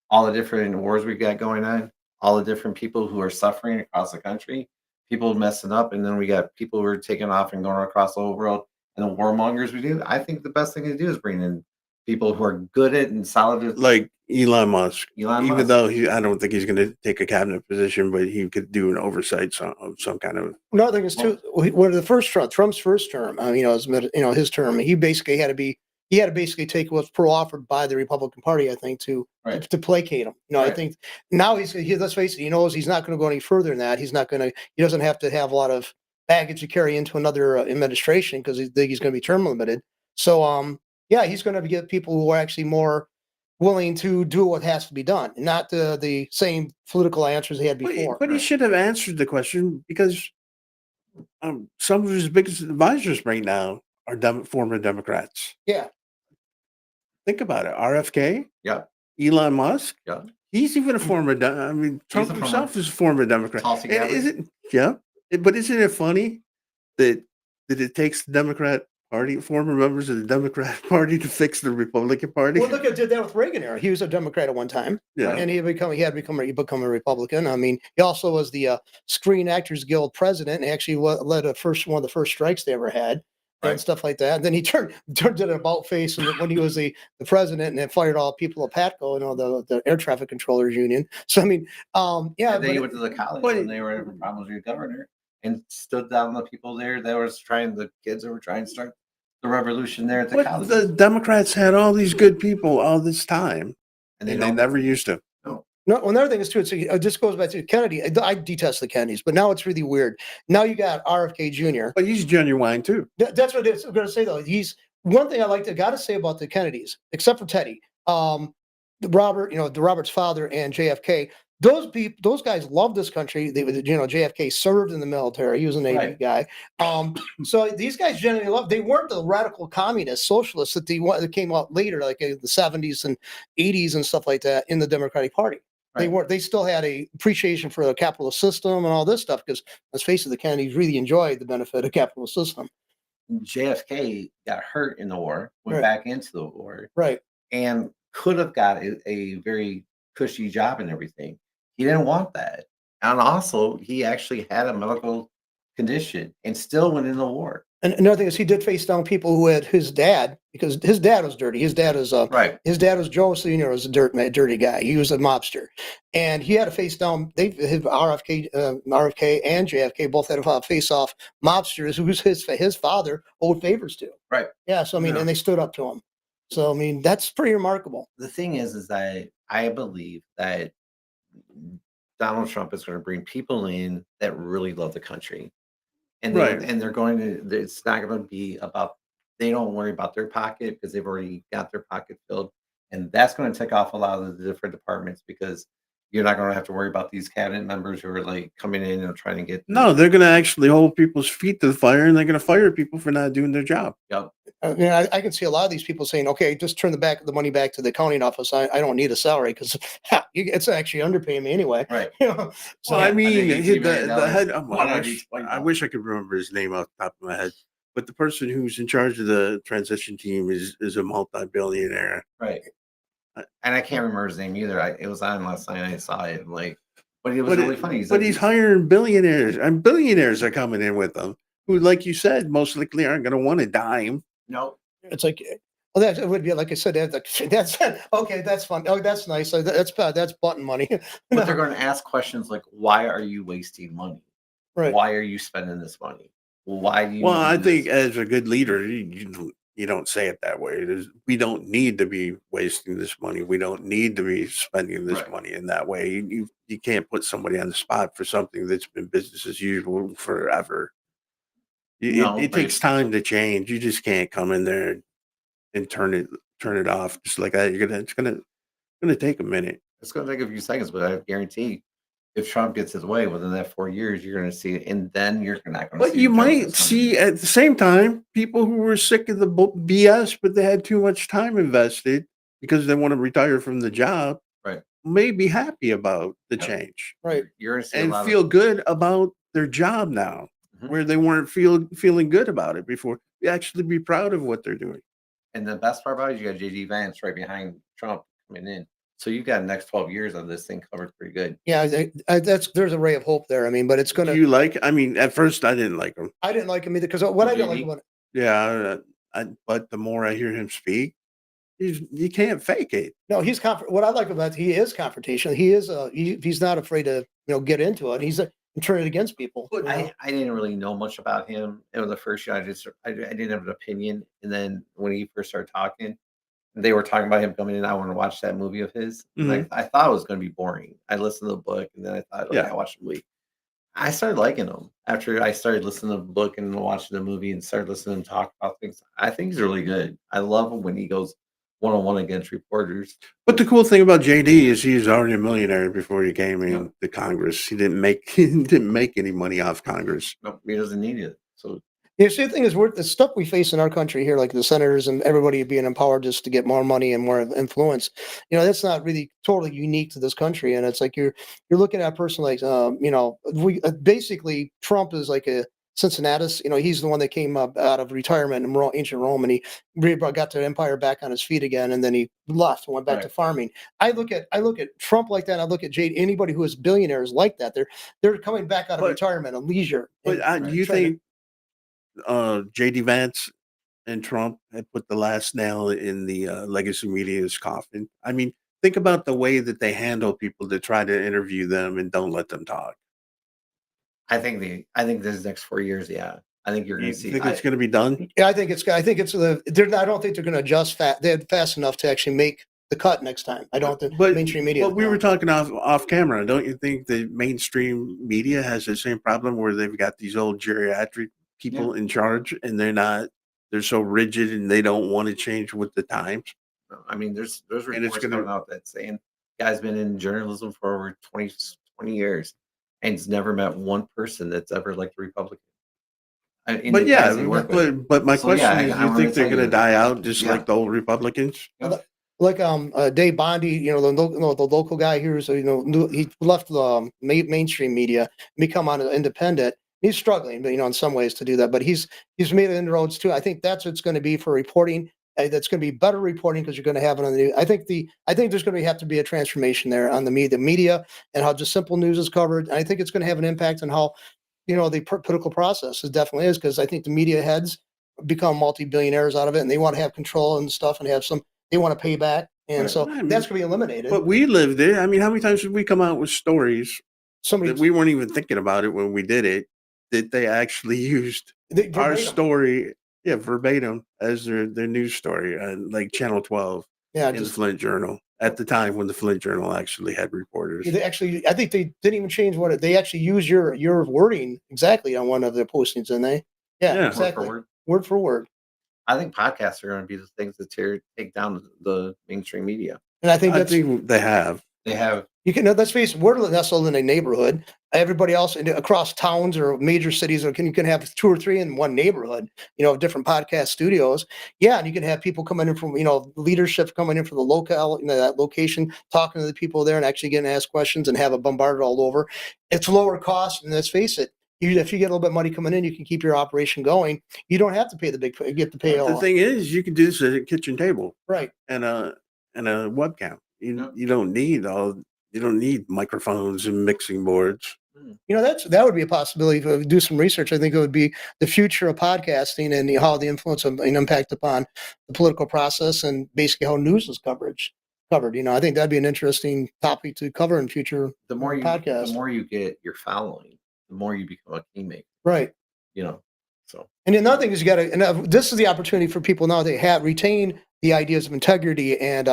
All the different wars we've got going on, all the different people who are suffering across the country, people messing up, and then we got people who are taking off and going across the whole world, and the warmongers we do. I think the best thing to do is bring in people who are good at and solid at Like Elon Musk. Elon Even Musk. though I don't think he's going to take a cabinet position, but he could do an oversight of some kind of. Another thing is too, one of the first Trump's first term, his term, he basically had to basically take what's pro-offered by the Republican Party, I think, to placate him. I Right. think now let's face it, he knows he's not going to go any further than that. He doesn't have to have a lot of baggage to carry into another administration because he's going to be term limited. So, he's going to get people who are actually more willing to do what has to be done, and not the same political answers he had before. But he should have answered the question because some of his biggest advisors right now are former Democrats. Yeah. Think about it. RFK, Yeah, Elon Musk. yeah. He's even a former. Trump a himself is a former Democrat. Tulsi And Gabbard. but isn't it funny that it takes the Democrat Party, former members of the Democrat Party, to fix the Republican Party? Well, look, at did that with Reagan era. He was a Democrat at one time, Yeah. and he had become a Republican. I mean, he also was the Screen Actors Guild president, and actually led one of the first strikes they ever had, and Right. stuff like that. And then he turned it about face when he was the president, and then fired all people at Patco and all the air traffic controllers union. So I mean, And then he but went to the college but- when they were having problems with the governor and stood down the people there that was the kids that were trying to start the revolution there at the But college. the Democrats had all these good people all this time, and and they don't- never used to. no, another thing is too. It just goes back to Kennedy. I detest the Kennedys, but now it's really weird. Now you got RFK Jr. But he's genuine too. That's what I'm going to say though. He's one thing I got to say about the Kennedys, except for Teddy, Robert's father and JFK. Those guys love this country. JFK served in the military. He was a Navy Right. guy. So these guys generally love. They weren't the radical communist socialists that that came out later, like in the 70s and 80s and stuff like that in the Democratic Party. They Right. weren't. They still had a appreciation for the capitalist system and all this stuff because, let's face it, the Kennedys really enjoyed the benefit of the capitalist system. JFK got hurt in the war, went Right. back into the war, Right. and could have got a very cushy job and everything. He didn't want that. And also, he actually had a medical condition and still went in the war. And another thing is he did face down people who had his dad, because his dad was dirty. His dad was Right. his dad was Joe Senior, was a dirty guy. He was a mobster, and he had to face down. RFK and JFK both had to face off mobsters who's his father owed favors to. Right. Yeah. So I mean, Yeah. and they stood up to him. So I mean, that's pretty remarkable. The thing is that I believe that Donald Trump is going to bring people in that really love the country. And Right. they're going to, it's not going to be about, they don't worry about their pocket because they've already got their pocket filled. And that's going to take off a lot of the different departments because you're not going to have to worry about these cabinet members who are like coming in and trying to get. No, they're going to actually hold people's feet to the fire, and they're going to fire people for not doing their job. Yep. I can see a lot of these people saying, "Okay, just turn the money back to the accounting office. I don't need a salary because it's actually underpaying me anyway." Right. So Well, I mean, think the $80 head. one of each point. I wish I could remember his name off the top of my head, but the person who's in charge of the transition team is a multi-billionaire. Right. And I can't remember his name either. It was on last night. I saw it. But it was really funny. But he's hiring billionaires, and billionaires are coming in with them, who, like you said, most likely aren't going to want a dime. No. it's like, well, that would be like I said. That's okay. That's fun. Oh, that's nice. That's button money. But they're going to ask questions like, "Why are you wasting money? Right. Why are you spending this money? Why do you?" Well, do I this?" think as a good leader, you don't say it that way. We don't need to be wasting this money. We don't need to be spending this Right. money in that way. You can't put somebody on the spot for something that's been business as usual forever. No, It but takes time to change. You just can't come in there and turn it off just like that. It's gonna take a minute. It's going to take a few seconds, but I guarantee, if Trump gets his way within that 4 years, you're going to see it, and then you're not going to. But you might see at the same time people who were sick of the BS, but they had too much time invested because they want to retire from the job. Right. may be happy about the Yep. change Right. You're going to see a and lot feel good about their job now, Mhm. where they weren't feeling good about it before. They actually be proud of what they're doing. and the best part about it is you got JD Vance right behind Trump coming in. So you got the next 12 years of this thing covered pretty good. Yeah, there's a ray of hope there. I mean, but it's Do gonna. you like? I mean, at first I didn't like him. I didn't like him either because what I didn't like JD? about Yeah, but the more I hear him speak, you can't fake it. no, what I like about he is confrontational. He is he's not afraid to get into it. He's turn it against people. But I didn't really know much about him. It was the first year I didn't have an opinion. And then when he first started talking, they were talking about him coming in. I want to watch that movie of his. And I thought it was going to be boring. I listened to the book and then I thought, okay, Yeah. I watched the movie. I started liking him after I started listening to the book and watching the movie and started listening to him talk about things. I think he's really good. I love him when he goes one on one against reporters. But the cool thing about JD is he's already a millionaire before he came into Congress. He didn't make any money off Congress. No, he doesn't need it. So Yeah, see, the thing is, the stuff we face in our country here, like the senators and everybody being empowered just to get more money and more influence, that's not really totally unique to this country. And it's like you're looking at a person like, we basically Trump is like a Cincinnatus. He's the one that came up out of retirement in ancient Rome, and he got the empire back on his feet again, and then he left and went back to farming. I look at Trump like that. I look at anybody who is billionaires like that. They're coming back out of retirement and leisure. But do you think JD Vance and Trump had put the last nail in the legacy media's coffin? I mean, think about the way that they handle people that try to interview them and don't let them talk. I think this next 4 years, yeah. I think you're going You to see. think it's going to be done? Yeah, I think it's they're I don't think they're going to adjust fast enough to actually make the cut next time. I don't think mainstream media. But we were talking off camera. Don't you think the mainstream media has the same problem where they've got these old geriatric people in charge and they're so rigid and they don't want to change with the times? I mean, there's reports coming out that saying guy's been in journalism for over 20 years and he's never met one person that's ever liked a Republican. But yeah, but my question is, you think they're going to die out just like the old Republicans? Like Dave Bondi, the local guy here, so he left the mainstream media and become on an independent. He's struggling, but in some ways to do that. But he's made inroads too. I think that's what's going to be for reporting. That's going to be better reporting because you're going to have it on the news. I think there's going to have to be a transformation there on the media and how just simple news is covered. And I think it's going to have an impact on how the political process. It definitely is, because I think the media heads become multi-billionaires out of it, and they want to have control and stuff, and they want to pay back, and so that's going to be eliminated. But we lived it. I mean, how many times did we come out with stories that we weren't even thinking about it when we did it? That they actually used our story, verbatim as their news story, like Channel 12, in the Flint Journal at the time when the Flint Journal actually had reporters. I think they didn't even change they actually use your wording exactly on one of their postings, didn't they? Yeah, exactly. Word for word. I think podcasts are going to be the things that take down the mainstream media. And I think they have. You can let's face it, we're nestled in a neighborhood. Everybody else across towns or major cities, you can have 2 or 3 in one neighborhood, different podcast studios. Yeah, and you can have people coming in from, leadership coming in from the locale, that location, talking to the people there and actually getting asked questions and have it bombarded all over. It's lower cost, and let's face it, if you get a little bit of money coming in, you can keep your operation going. You don't have to pay The thing is, you can do this at a kitchen table, right? And a webcam. You don't need microphones and mixing boards. That would be a possibility. If we do some research, I think it would be the future of podcasting and how the influence and impact upon the political process and basically how news is covered. I think that'd be an interesting topic to cover in future podcasts. The more you get your following, the more you become a kingmaker. Right. So. And another thing is this is the opportunity for people now to retain the ideas of integrity and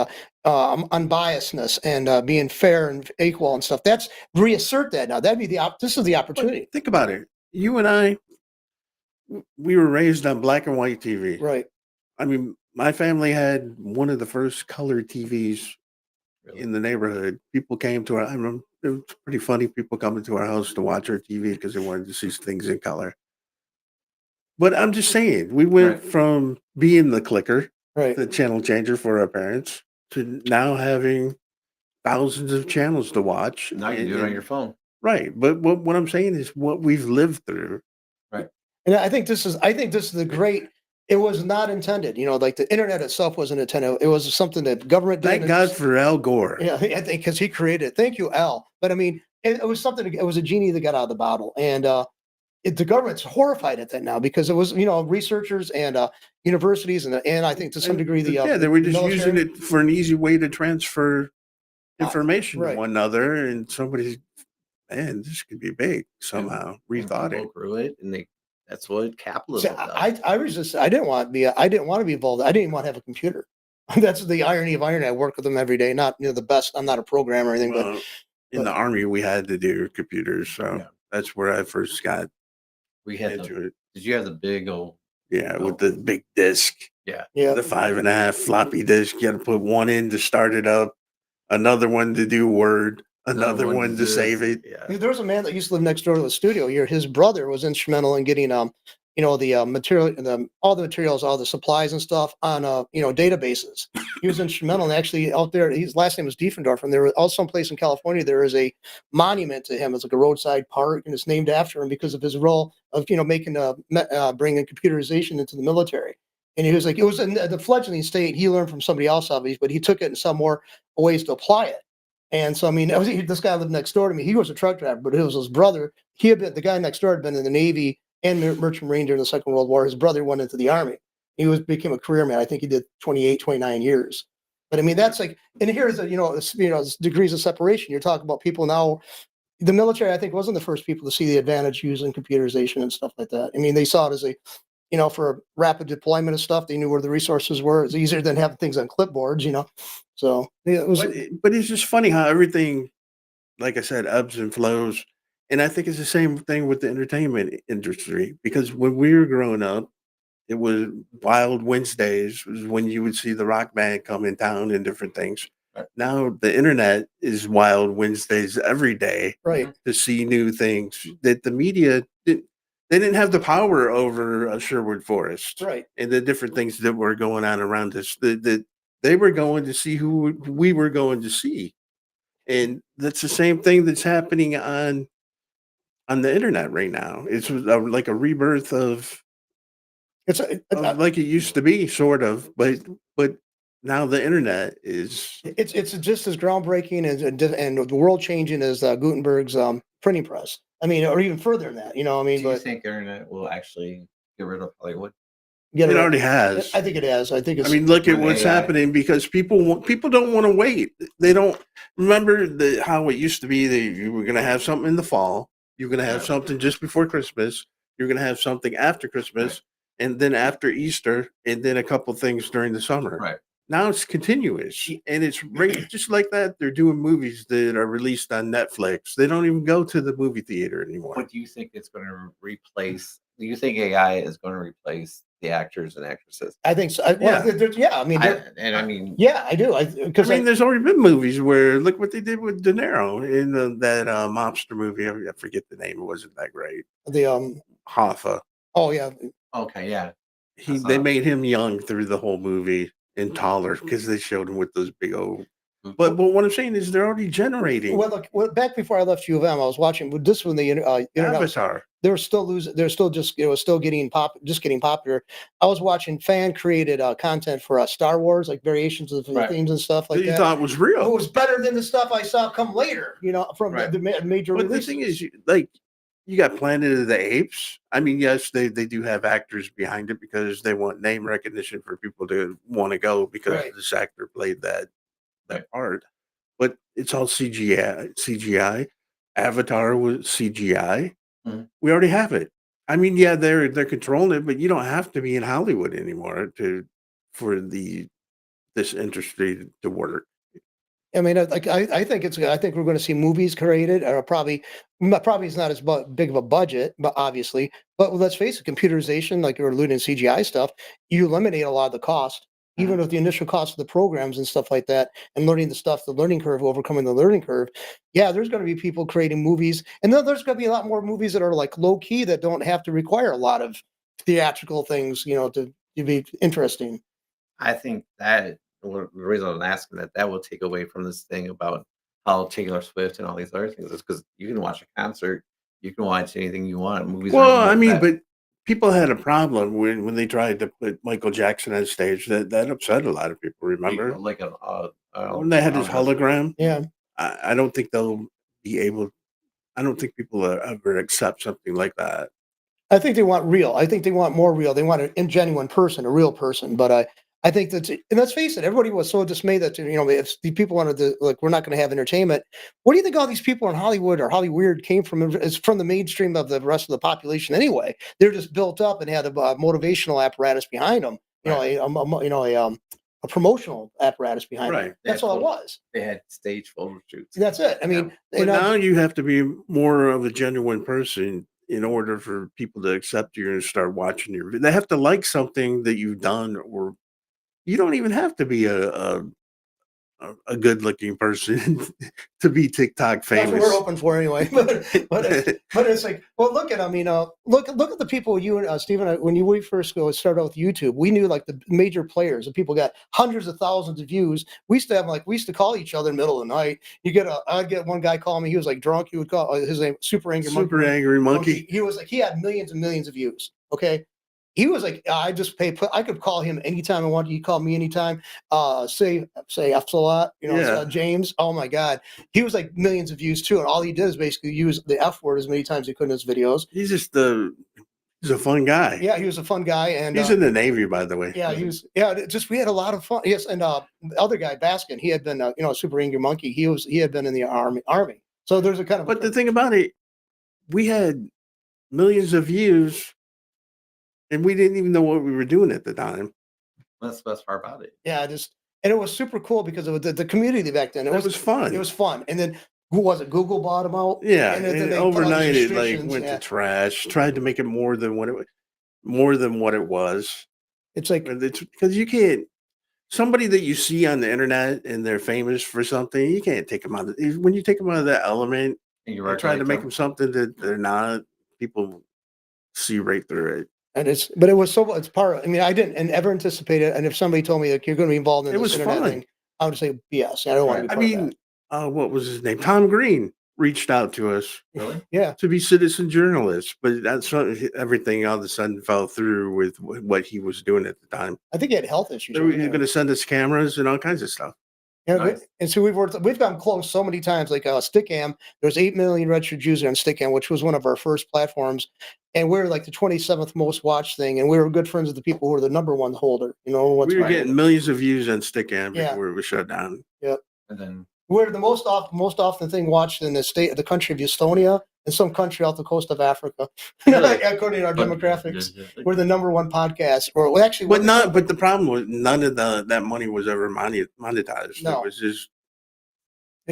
unbiasedness and being fair and equal and stuff. That's reassert that now. This is the opportunity. But think about it. You and I, we were raised on black and white TV. Right. I mean, my family had one of the first color TVs in the neighborhood. People came to I remember it was pretty funny. People coming to our house to watch our TV because they wanted to see things in color. But I'm just saying, we went from being the clicker, the channel changer for our parents, to now having thousands of channels to watch. Now you can do it on your phone. Right. But what I'm saying is what we've lived through. Right. And I think this is the great. It was not intended, like the internet itself wasn't intended. It was something that government did. Thank God for Al Gore. Yeah, I think because he created it. Thank you, Al. But I mean, it was something. It was a genie that got out of the bottle, and the government's horrified at that now because it was, researchers and universities and I think to some degree they were just using military. it for an easy way to transfer information to right. one another, and somebody's, man, this could be big somehow. Rethought it. People grew it, and that's what See, capitalism does. I resist. I didn't want to be. I didn't want to be involved. I didn't even want to have a computer. That's the irony of irony. I work with them every day. Not the best. I'm not a programmer or anything, Well, in the Army, we had to do computers, so that's where I first got we had into it. Did you have the big old? With the big disc. Yeah. The 5.5 floppy disk. You got to put one in to start it up, another one to do Word, another one to save it. Yeah. There was a man that used to live next door to the studio here. His brother was instrumental in getting the material, all the materials, all the supplies and stuff on databases. He was instrumental, and actually out there, his last name was Diefendorf, and there was also someplace in California. There is a monument to him. It's like a roadside park, and it's named after him because of his role of making bringing computerization into the military. And he was like, it was in the fledgling state. He learned from somebody else, obviously, but he took it in some more ways to apply it. And so, I mean, this guy lived next door to me. He was a truck driver, but it was his brother. The guy next door had been in the Navy and merchant marine during the Second World War. His brother went into the Army. He became a career man. I think he did 28, 29 years. But I mean, that's like, and here's degrees of separation. You're talking about people now. The military, I think, wasn't the first people to see the advantage using computerization and stuff like that. I mean, they saw it as for rapid deployment of stuff. They knew where the resources were. It's easier than having things on clipboards, So it was. But it's just funny how everything, like I said, ebbs and flows. And I think it's the same thing with the entertainment industry, because when we were growing up, it was Wild Wednesdays was when you would see the rock band come in town and different things. Right. Now the internet is Wild Wednesdays every day, Right. to see new things that the media didn't. They didn't have the power over Sherwood Forest, Right. and the different things that were going on around us. That they were going to see who we were going to see, and that's the same thing that's happening on the internet right now. It's like a rebirth of like it used to be, sort of, but now the internet is. It's just as groundbreaking and the world changing as Gutenberg's printing press. I mean, or even further than that. I mean, Do you think the internet will actually get rid of Hollywood? It already has. I think it has. I think it's. I mean, look at what's happening, because people don't want to wait. They don't remember how it used to be. That you were going to have something in the fall. You're going to have something just before Christmas. You're going to have something after Christmas, and then after Easter, and then a couple things during the summer. Right. Now it's continuous, and it's just like that. They're doing movies that are released on Netflix. They don't even go to the movie theater anymore. What do you think it's going to replace? Do you think AI is going to replace the actors and actresses? I think so. Yeah. I mean, yeah, I do. Because there's already been movies where look what they did with De Niro in that mobster movie. I forget the name. It wasn't that great. The Hoffa. Oh yeah. Okay, yeah. They made him young through the whole movie and taller because they showed him with those big old. But what I'm saying is they're already generating. Well, look, back before I left U of M, I was watching this when the internet. Avatar. They were still losing. They're still just still getting popular. I was watching fan created content for Star Wars, like variations of themes and stuff like that. You thought was real. It was better than the stuff I saw come later. From the major but releases. The thing is, you got Planet of the Apes. I mean, yes, they do have actors behind it because they want name recognition for people to want to go because this actor played that part. But it's all CGI. Avatar was CGI. Mm-hmm. We already have it. I mean, yeah, they're controlling it, but you don't have to be in Hollywood anymore for this industry to work. I mean, I think we're going to see movies created, or probably it's not as big of a budget, but obviously. But let's face it, computerization, like you're alluding to CGI stuff, you eliminate a lot of the cost, even with the initial cost of the programs and stuff like that, and learning the learning curve, overcoming the learning curve. Yeah, there's going to be people creating movies, and then there's going to be a lot more movies that are like low key that don't have to require a lot of theatrical things, to be interesting. I think that. The reason I'm asking that will take away from this thing about how Taylor Swift and all these other things is because you can watch a concert, you can watch anything you want. Movies are Well, I even mean, that but people had a problem when they tried to put Michael Jackson on stage. That upset a lot of people. Remember like a when they had his hologram? Yeah. I don't think they'll be able. I don't think people ever accept something like that. I think they want real. I think they want more real. They want a genuine person, a real person. But I think that, and let's face it, everybody was so dismayed that if the people wanted to like, we're not going to have entertainment. What do you think all these people in Hollywood or Hollyweird came from? Is from the mainstream of the rest of the population anyway. They're just built up and had a motivational apparatus behind them. A promotional apparatus behind them. Right. That's all it was. They had stage photo shoots. That's it. I mean, But now you have to be more of a genuine person in order for people to accept you and start watching your. They have to like something that you've done, or you don't even have to be a good looking person to be TikTok that's what famous. we're hoping for anyway. But it's like, well, look at, I mean, look at the people you and Stephen, when we first started out with YouTube, we knew like the major players and people got hundreds of thousands of views. We used to have we used to call each other in the middle of the night. I'd get one guy calling me. He was like drunk. He would call his name Super Angry Monkey. He was like, he had millions and millions of views. Okay. He was like, I just I could call him anytime I wanted. He called me anytime. Say F a lot, James. Oh my God. He was like millions of views too. And all he did is basically use the F word as many times as he could in his videos. He's just he's a fun guy. Yeah, he was a fun guy. And he's in the Navy, by the way. Yeah, we had a lot of fun. Yes. And the other guy, Baskin, he had been, a Super Angry Monkey. He had been in the army. So there's a kind of, but the thing about it, we had millions of views and we didn't even know what we were doing at the time. That's the best part about it. Yeah, and it was super cool because of the community back then. It was fun. It was fun. And then who was it? Google bought them out. Yeah, and then overnight it went to trash. Tried to make it more than what it was. It's like because you can't. Somebody that you see on the internet and they're famous for something, you can't take them out of. When you take them out of that element, and you're trying to make them something that they're not. People see right through it. And it's part. I mean, I didn't ever anticipate it. And if somebody told me that you're going to be involved in this internet thing, I would say yes. I don't want to be part of that. What was his name? Tom Green reached out to us. Really? Yeah. To be citizen journalists, but that's everything all of a sudden fell through with what he was doing at the time. I think he had health issues. They were going to send us cameras and all kinds of stuff. Yeah, nice. And so we've gotten close so many times. Like Stickam, there's 8 million registered users on Stickam, which was one of our first platforms, and we're like the 27th most watched thing. And we were good friends with the people who were the number one holder. We were getting millions of views on Stickam before it was shut down. Yep. And then we're the most often thing watched in the country of Estonia and some country off the coast of Africa. According to our demographics, we're the number one podcast. But the problem was none of that money was ever monetized. No. It was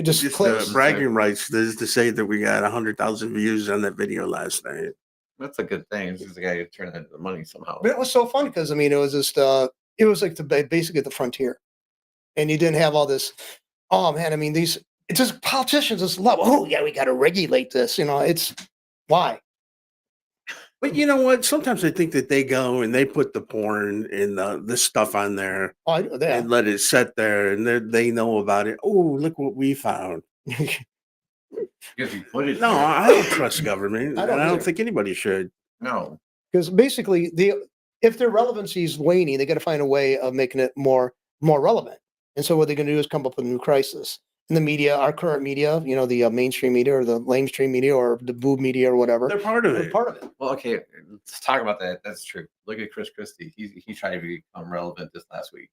just bragging rights to say that we got 100,000 views on that video last night. That's a good thing. It's just the guy who turned that into money somehow. But it was so fun because it was just it was like basically the frontier, and you didn't have all this. Oh man, I mean it's just politicians just love. Oh yeah, we got to regulate this. It's why. But you know what? Sometimes I think that they go and they put the porn and this stuff on there and let it sit there, and they know about it. Oh, look what we found. If you put it, I don't trust government. I don't think anybody should. No, because basically if their relevancy is waning, they got to find a way of making it more relevant. And so what they're going to do is come up with a new crisis. And the media, our current media, the mainstream media or the lamestream media or the boob media or whatever. They're part of it. Well, okay, let's talk about that. That's true. Look at Chris Christie. He tried to become relevant this last week.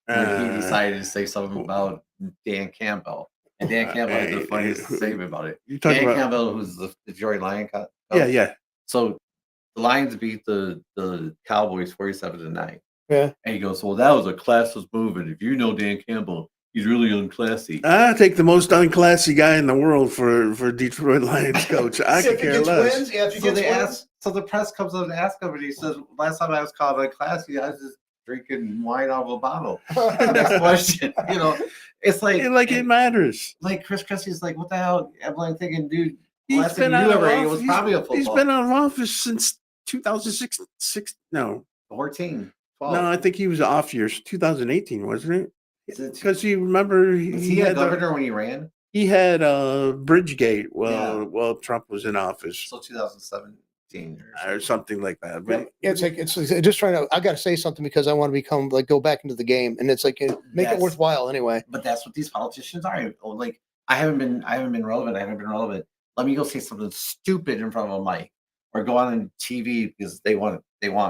He decided to say something about Dan Campbell. And Dan Campbell had the funniest statement about it. Dan Campbell, who's the Detroit Lion coach. Yeah. So the Lions beat the Cowboys 47-9. Yeah. And he goes, well, that was a classless move. And if you know Dan Campbell, he's really unclassy. I take the most unclassy guy in the world for Detroit Lions coach. I could care less. So the press comes up and asks him, and he says, last time I was called unclassy, I was just drinking wine out of a bottle. Next question. It's like it matters. Like Chris Christie's like, what the hell? I'm like thinking, dude, he's been out of office. Was probably a football. He's been out of office since 2006. No. 14. 12. No, I think he was off years 2018, wasn't it? Because you remember he had governor when he ran. He had Bridgegate Yeah. while Trump was in office So 2017 or something like that. Yeah, But it's just trying to. I got to say something because I want to become like go back into the game, and it's like make it That's- worthwhile anyway. But that's what these politicians are. Like I haven't been relevant. I haven't been relevant. Let me go say something stupid in front of a mic or go on TV because they want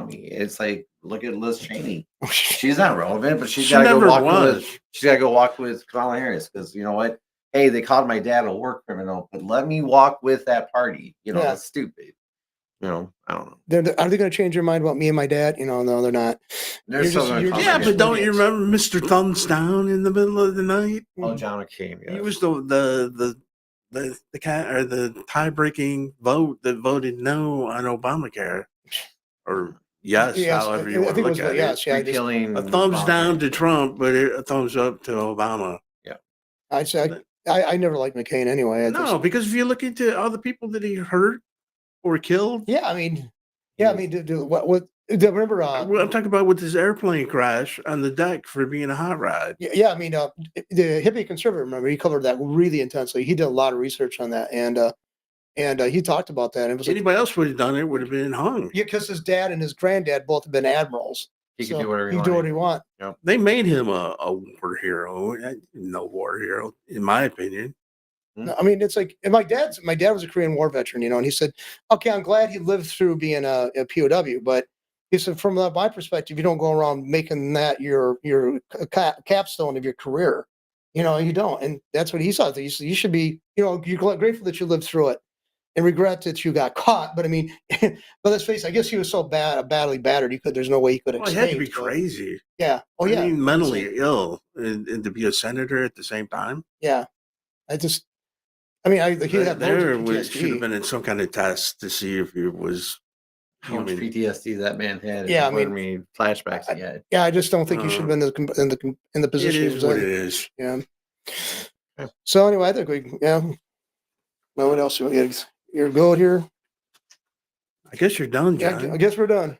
me. It's like look at Liz Cheney. She's not relevant, but she's she got to go never walk was. with. She's got to go walk with Kamala Harris because you know what? Hey, they called my dad a war criminal, but let me walk with that party. You know Yeah. that's stupid. You know, I don't know. Are they going to change their mind about me and my dad? No, they're not. They're still gonna call Yeah, my but dad. don't you remember Mr. Thumbs Down in the middle of the night? Oh, John McCain. He Yes. was the cat or the tie-breaking vote that voted no on Obamacare, or yes, Yes, however I you want think to it was. look at Yes, it. yeah. repealing A thumbs down to Obamacare. Trump, but a thumbs up to Obama. I said I never liked McCain anyway. No, because if you look into all the people that he hurt or killed, Yeah, I mean, what? Remember? well, I'm talking about with his airplane crash on the deck for being a hot rod. Yeah, I mean, the hippie conservative. Remember, he covered that really intensely. He did a lot of research on that, and he talked about that. And it was like, Anybody else would have done it would have been hung. yeah, because his dad and his granddad both have been admirals. He can do whatever he he do what he want. They made him a war hero. No war hero, in my opinion. No, I mean, it's like, and my dad was a Korean War veteran, and he said, okay, I'm glad he lived through being a POW, but he said, from my perspective, you don't go around making that your capstone of your career. You don't. And that's what he saw. He said, you should be, you're grateful that you lived through it and regret that you got caught. But I mean, but let's face it, I guess he was so badly battered, there's no way he could Well, escape. he had to be so, crazy. yeah. Oh, I yeah. mean, mentally ill and to be a senator at the same time. Yeah. He had There PTSD. should have been some kind of test to see if it was How much human. PTSD that man had. Yeah, I mean, flashbacks he had. Yeah, I just don't think he should have been in the It position he was is what in. it is. Yeah. Okay. So anyway, I think well, what else? You're good here. I guess you're done, Yeah, John. I guess we're done.